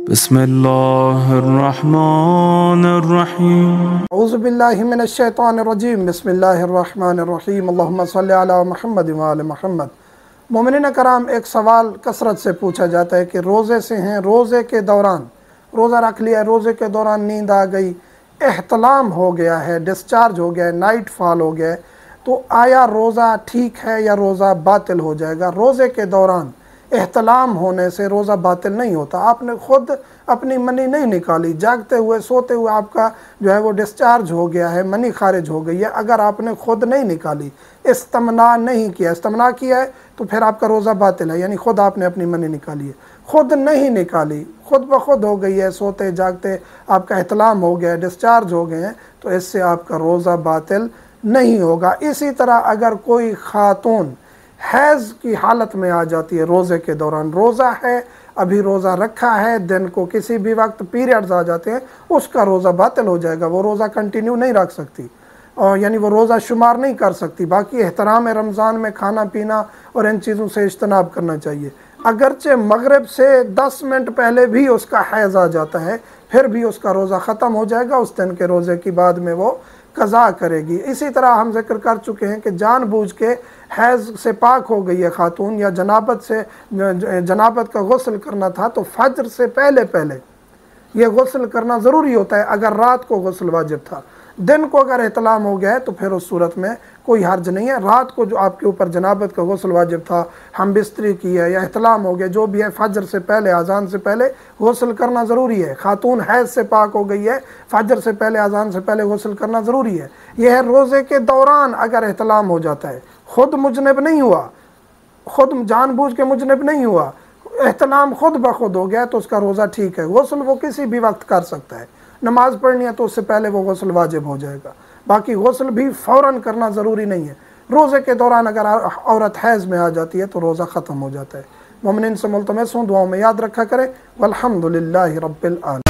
बिस्मिल्लाहिर्रहमानिर्रहीम। औज़ुबिल्लाहि मिनश्शैतानिर्रजीम। बिस्मिल्लाहिर्रहमानिर्रहीम। अल्लाहुम्मा सल्लि अला मुहम्मद व आले मुहम्मद। मोमिनीन कराम, एक सवाल कसरत से पूछा जाता है कि रोज़े से हैं, रोज़े के दौरान रोज़ा रख लिया, रोज़े के दौरान नींद आ गई, एहतलाम हो गया है, डिस्चार्ज हो गया है, नाइट फॉल हो गया है, तो आया रोज़ा ठीक है या रोज़ा बातिल हो जाएगा? रोज़े के दौरान एहतलाम होने से रोज़ा बातिल नहीं होता। आपने ख़ुद अपनी मनी नहीं निकाली, जागते हुए सोते हुए आपका जो है वो डिस्चार्ज हो गया है, मनी खारिज हो गई है। अगर आपने ख़ुद नहीं निकाली, इस्तिमना नहीं किया, इस्तिमना किया है तो फिर आपका रोज़ा बातिल है, यानी ख़ुद आपने अपनी मनी निकाली है। ख़ुद नहीं निकाली, ख़ुद ब खुद हो गई है, सोते जागते आपका एहतलाम हो गया है, डिस्चार्ज हो गए हैं, तो इससे आपका रोज़ा बातिल नहीं होगा। इसी तरह अगर कोई खातून हैज़ की हालत में आ जाती है रोज़े के दौरान, रोज़ा है, अभी रोज़ा रखा है, दिन को किसी भी वक्त पीरियड्स आ जाते हैं, उसका रोज़ा बातिल हो जाएगा। वो रोज़ा कंटिन्यू नहीं रख सकती, और यानी वो रोज़ा शुमार नहीं कर सकती। बाकी एहतराम रमज़ान में खाना पीना और इन चीज़ों से इज्तनाब करना चाहिए। अगरचे मगरिब से 10 मिनट पहले भी उसका हैज़ आ जाता है, फिर भी उसका रोज़ा ख़त्म हो जाएगा। उस दिन के रोज़े की बाद में वो कज़ा करेगी। इसी तरह हम जिक्र कर चुके हैं कि जानबूझ के हैज़ से पाक हो गई है खातून, या जनाबत से जनाबत का गुस्ल करना था, तो फज्र से पहले पहले ये गुस्ल करना ज़रूरी होता है। अगर रात को गुस्ल वाजिब था, दिन को अगर एहतलाम हो गया है तो फिर उस सूरत में कोई हर्ज नहीं है। रात को जो आपके ऊपर जनाबत का गुस्ल वाजिब था, हम बिस्तरी की है या एहतलाम हो गया, जो भी है, फज्र से पहले, अजान से पहले गुस्ल करना ज़रूरी है। खातून हैज़ से पाक हो गई है, फज्र से पहले, अजान से पहले गुस्ल करना ज़रूरी है। यह है रोज़े के दौरान अगर एहतलाम हो जाता है, ख़ुद मुजनब नहीं हुआ, ख़ुद जानबूझ के मुजनब नहीं हुआ, एहतलाम खुद ब खुद हो गया, तो उसका रोज़ा ठीक है। गुस्ल वो किसी भी वक्त कर सकता है। नमाज़ पढ़नी है तो उससे पहले वो गुस्ल वाजिब हो जाएगा। बाकी गुस्ल भी फ़ौरन करना ज़रूरी नहीं है। रोज़े के दौरान अगर औरत हैज़ में आ जाती है तो रोज़ा ख़त्म हो जाता है। मोमिनीन से मुल्तमस हूँ, दुआओं में याद रखा करें। वल्हम्दुलिल्लाहि रब्बिल आलमीन।